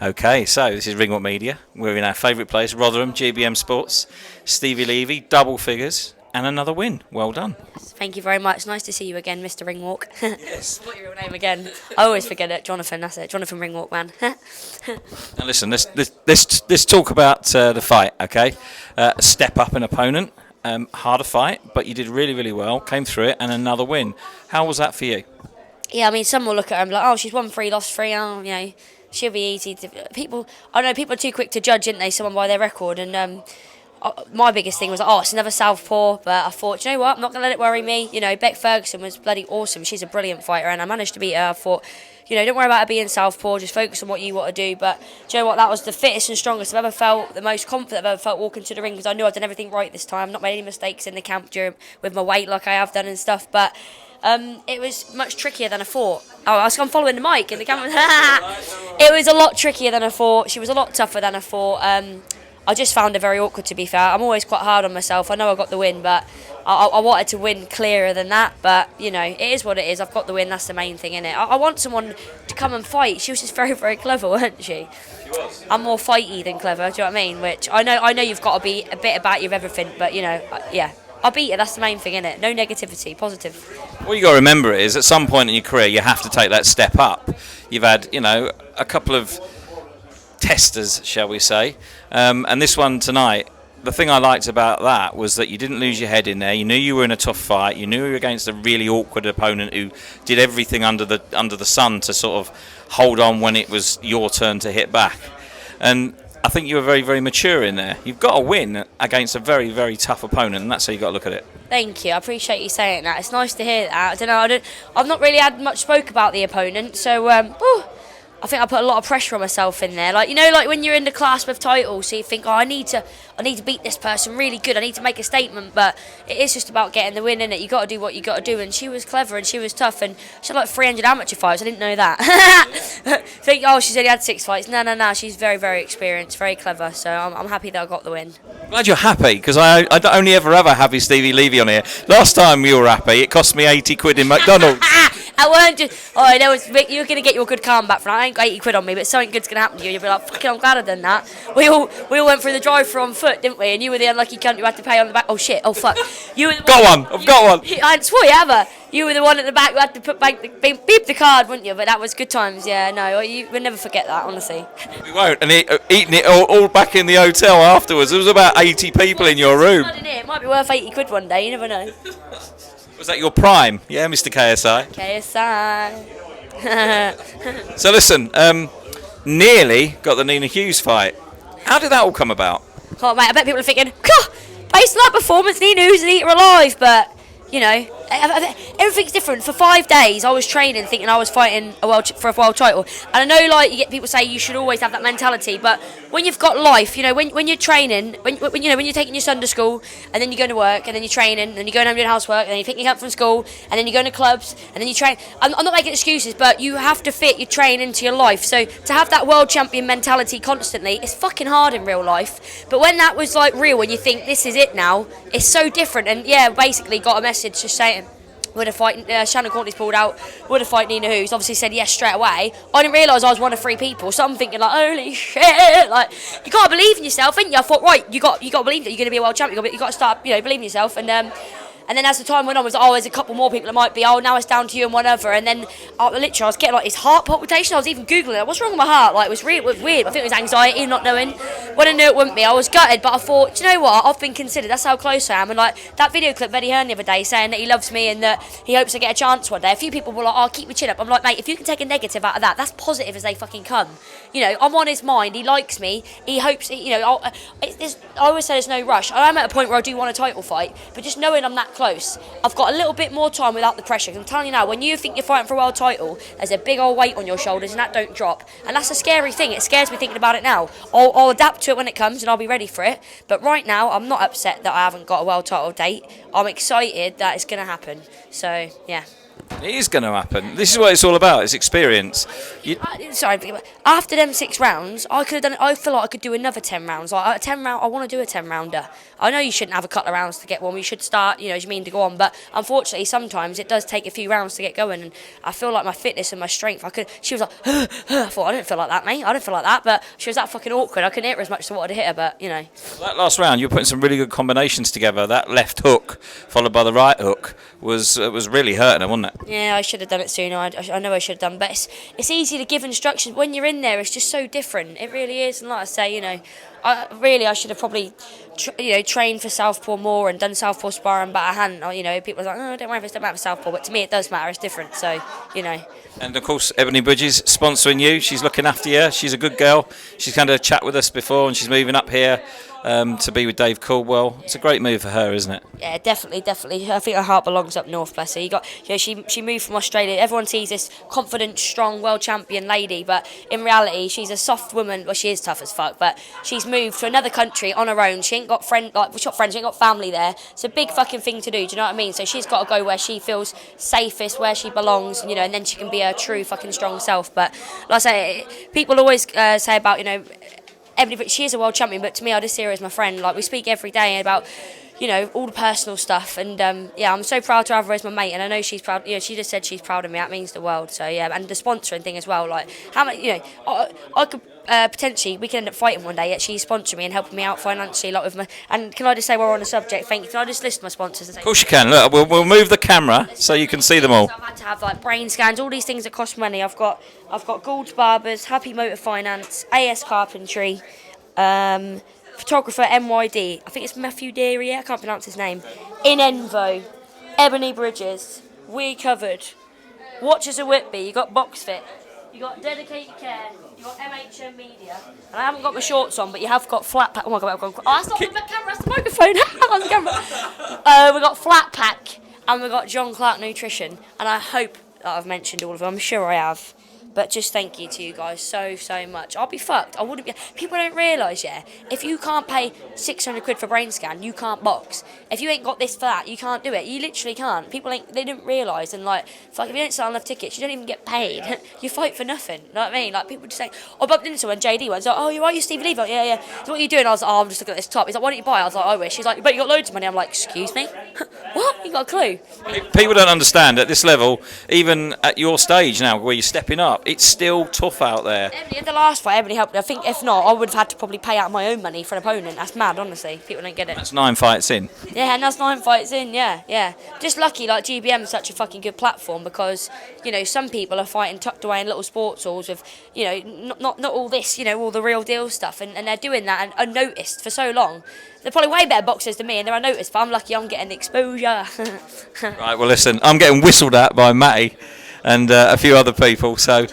Okay, so this is Ringwalk Media. We're in our favourite place, Rotherham, GBM Sports. Stevi Levy, double figures, and another win. Well done. Thank you very much. Nice to see you again, Mr. Ringwalk. Yes. What's your real name again? I always forget it. Jonathan, that's it. Jonathan Ringwalk, man. Now listen, let's talk about the fight, okay? Step up an opponent, harder fight, but you did really, really well, came through it, and another win. How was that for you? Yeah, I mean, some will look at her and be like, oh, she's won 3, lost 3, oh, you know, she'll be easy to... I know people are too quick to judge, aren't they, someone by their record, and my biggest thing was, oh, it's another southpaw, but I thought, you know what, I'm not going to let it worry me. You know, Beck Ferguson was bloody awesome. She's a brilliant fighter, and I managed to beat her. I thought, you know, don't worry about her being southpaw, just focus on what you want to do. But do you know what, that was the fittest and strongest I've ever felt, the most confident I've ever felt walking to the ring, because I knew I'd done everything right this time, not made any mistakes in the camp with my weight like I have done and stuff, but... it was much trickier than I thought. Oh, I'm following the mic and the camera. It was a lot trickier than I thought. She was a lot tougher than I thought. I just found her very awkward, to be fair. I'm always quite hard on myself. I know I got the win, but I wanted to win clearer than that. But, you know, it is what it is. I've got the win. That's the main thing, innit? I want someone to come and fight. She was just very, very clever, wasn't she? She was. I'm more fighty than clever, do you know what I mean? Which I know you've got to be a bit about you of everything, but, you know, yeah. I'll beat her, that's the main thing, innit? No negativity, positive. What you got to remember is, at some point in your career, you have to take that step up. You've had, you know, a couple of testers, shall we say, and this one tonight. The thing I liked about that was that you didn't lose your head in there. You knew you were in a tough fight. You knew you were against a really awkward opponent who did everything under the sun to sort of hold on when it was your turn to hit back. And I think you were very, very mature in there. You've got to win against a very, very tough opponent, and that's how you've got to look at it. Thank you. I appreciate you saying that. It's nice to hear that. I've not really had much spoke about the opponent, so I think I put a lot of pressure on myself in there. Like, you know, like when you're in the class with titles, so you think, oh, I need to beat this person really good. I need to make a statement, but it is just about getting the win, innit? You got to do what you got to do, and she was clever and she was tough, and she had like 300 amateur fights. I didn't know that. Think, oh, she's only had 6 fights. No. She's very, very experienced, very clever. So I'm happy that I got the win. Glad you're happy, because I only ever have a happy Stevi Levy on here. Last time you were happy, it cost me 80 quid in McDonald's. I weren't just. Oh, you're gonna get your good calm back from that. I ain't got 80 quid on me, but something good's gonna happen to you. You'll be like, fucking, I'm glad I've done that. We all went through the drive-through on foot, didn't we? And you were the unlucky cunt who had to pay on the back. Oh shit! Oh fuck! You were the I've got one. I swore you ever. You were the one at the back who had to beep the card, wouldn't you? But that was good times. Yeah, no, we'll never forget that, honestly. We won't. And eating it all back in the hotel afterwards. There was about 80 people in your room. It might be worth 80 quid one day. You never know. Was that your prime? Yeah, Mr. KSI. KSI. So listen, nearly got the Nina Hughes fight. How did that all come about? Oh, mate, I bet people are thinking, based on that performance, Nina Hughes would eat her alive, but, you know, everything's different. For 5 days, I was training, thinking I was fighting for a world title. And I know, like, you get people say you should always have that mentality, but when you've got life, you know, when you're training, when you're taking your son to school, and then you're going to work, and then you're training, and then you're going home doing housework, and then you're picking up from school, and then you're going to clubs, and then you train. I'm not making excuses, but you have to fit your training into your life. So to have that world champion mentality constantly, it's fucking hard in real life. But when that was like real, and you think this is it now, it's so different. And yeah, basically got a message just saying, would a fight, Shannon Courtney's pulled out, would a fight Nina Hughes, obviously said yes straight away. I didn't realise I was one of 3 people, so I'm thinking like, holy shit, like, you can't believe in yourself, ain't you? I thought, right, you got to believe that you're going to be a world champion, you got to start, you know, believing in yourself, and then as the time went on, it was like, oh, there's a couple more people that might be, oh, now it's down to you and one other. And then, literally, I was getting like his heart palpitation. I was even Googling it. What's wrong with my heart? Like, it was weird. I think it was anxiety, not knowing. When I knew it wouldn't be, I was gutted. But I thought, do you know what? I've been considered. That's how close I am. And like, that video clip Eddie Hearn the other day saying that he loves me and that he hopes I get a chance one day. A few people were like, oh, keep your chin up. I'm like, mate, if you can take a negative out of that, that's positive as they fucking come. You know, I'm on his mind. He likes me. He hopes, you know, I always say there's no rush. I am at a point where I do want a title fight. But just knowing I'm that close, I've got a little bit more time without the pressure. I'm telling you now, when you think you're fighting for a world title, there's a big old weight on your shoulders and that don't drop. And that's a scary thing. It scares me thinking about it now. I'll adapt to it when it comes and I'll be ready for it. But right now, I'm not upset that I haven't got a world title date. I'm excited that it's going to happen. So, yeah. It is going to happen. This is what it's all about. It's experience. Sorry, after them 6 rounds, I could have done. I feel like I could do another 10 rounds. Like a 10 round, I want to do a 10 rounder. I know you shouldn't have a couple of rounds to get one. You should start, as you mean, to go on. But unfortunately, sometimes it does take a few rounds to get going. And I feel like my fitness and my strength. She was like, I thought I don't feel like that, mate. I don't feel like that. But she was that fucking awkward. I couldn't hit her as much as I wanted to hit her. But that last round, you were putting some really good combinations together. That left hook followed by the right hook was really hurting her, wasn't it? Yeah, I should have done it sooner. I know I should have done, but it's easy to give instructions when you're in there. It's just so different. It really is. And like I say, I should have probably, trained for southpaw more and done southpaw sparring, but I hadn't. People are like, oh, don't worry if it's don't matter for southpaw, but to me it does matter. It's different. So, And of course, Ebony Bridges sponsoring you. She's looking after you. She's a good girl. She's kind of chat with us before, and she's moving up here to be with Dave Caldwell. It's a great move for her, isn't it? Yeah, definitely. I think her heart belongs up north, bless her. She moved from Australia. Everyone sees this confident, strong, world champion lady, but in reality, she's a soft woman. Well, she is tough as fuck, but she's moved to another country on her own. She ain't got friends. She ain't got family there. It's a big fucking thing to do. Do you know what I mean? So she's got to go where she feels safest, where she belongs, and then she can be her true fucking strong self. But like I say, people always say about Ebony, she is a world champion, but to me, I just see her as my friend. Like, we speak every day about, all the personal stuff. And, I'm so proud to have her as my mate. And I know she's proud. She just said she's proud of me. That means the world. So, yeah, and the sponsoring thing as well. Like, how much, I could potentially, we could end up fighting one day, yet she's sponsoring me and helping me out financially. Like, with my, and can I just say while we're on the subject, thank you. Can I just list my sponsors? And say, of course you can. Look, we'll move the camera so you can see them all. So I've had to have, like, brain scans, all these things that cost money. I've got Gould's Barbers, Happy Motor Finance, AS Carpentry, photographer MYD, I think it's Matthew Deary, I can't pronounce his name, In Envo, Ebony Bridges, We Covered, Watches of Whitby, you got Box Fit, you got Dedicated Care, you got MHM Media, and I haven't got my shorts on, but you have got Flat Pack. Oh my god, that's not the camera, that's the microphone. That's the camera. We got Flat Pack, and we got John Clark Nutrition, and I hope that I've mentioned all of them. I'm sure I have. But just thank you to you guys so much. I'll be fucked. I wouldn't be. People don't realise, if you can't pay 600 quid for a brain scan, you can't box. If you ain't got this for that, you can't do it. You literally can't. People they don't realise, and if you don't sell enough tickets, you don't even get paid. You fight for nothing. You know what I mean? Like, people just say, I bumped into someone, JD once, like, oh, you're Stevi Levy? Like, yeah. So what are you doing? I was like, oh, I'm just looking at this top. He's like, why don't you buy? I was like, I wish. He's like, but you got loads of money. I'm like, excuse me? What? You got a clue? People don't understand at this level, even at your stage now, where you're stepping up, it's still tough out there. In the last fight, Ebony helped me. I think if not, I would have had to probably pay out my own money for an opponent. That's mad, honestly. People don't get it. That's 9 fights in. Yeah, and that's 9 fights in, yeah. Just lucky, like, GBM is such a fucking good platform because, some people are fighting tucked away in little sports halls with, not all this, all the real deal stuff, and they're doing that and unnoticed for so long. They're probably way better boxers than me, and they're unnoticed, but I'm lucky I'm getting the exposure. Right, well, listen, I'm getting whistled at by Matty and a few other people, so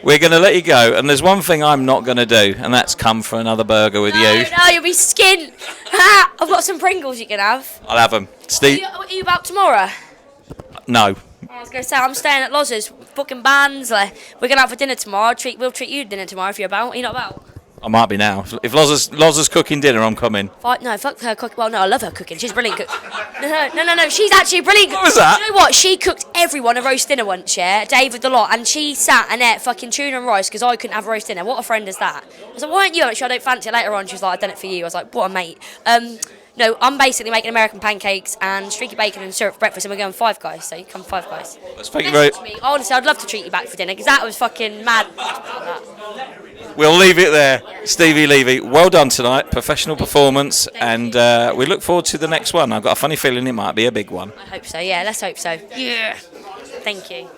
we're going to let you go. And there's one thing I'm not going to do, and that's come for another burger with you. No, you'll be skint. I've got some Pringles you can have. I'll have them. Steve? Are you about tomorrow? No. I was going to say, I'm staying at Loz's, booking bands. We're going to have a dinner tomorrow. We'll treat you to dinner tomorrow if you're about. Are you not about? I might be now. If Loz's cooking dinner, I'm coming. No, fuck her cooking. Well, no, I love her cooking. She's brilliant. No. She's actually brilliant. What was that? You know what? She cooked everyone a roast dinner once, David the lot, and she sat and ate fucking tuna and rice because I couldn't have a roast dinner. What a friend is that? I was like, why aren't you? Actually, I don't fancy it. Later on, she was like, I've done it for you. I was like, what a mate. No, I'm basically making American pancakes and streaky bacon and syrup for breakfast, and we're going Five Guys, so you come Five Guys. Thank you very much. Honestly, I'd love to treat you back for dinner because that was fucking mad. We'll leave it there. Stevi Levy, well done tonight. Professional performance, and we look forward to the next one. I've got a funny feeling it might be a big one. I hope so, yeah, let's hope so. Yeah. Thank you.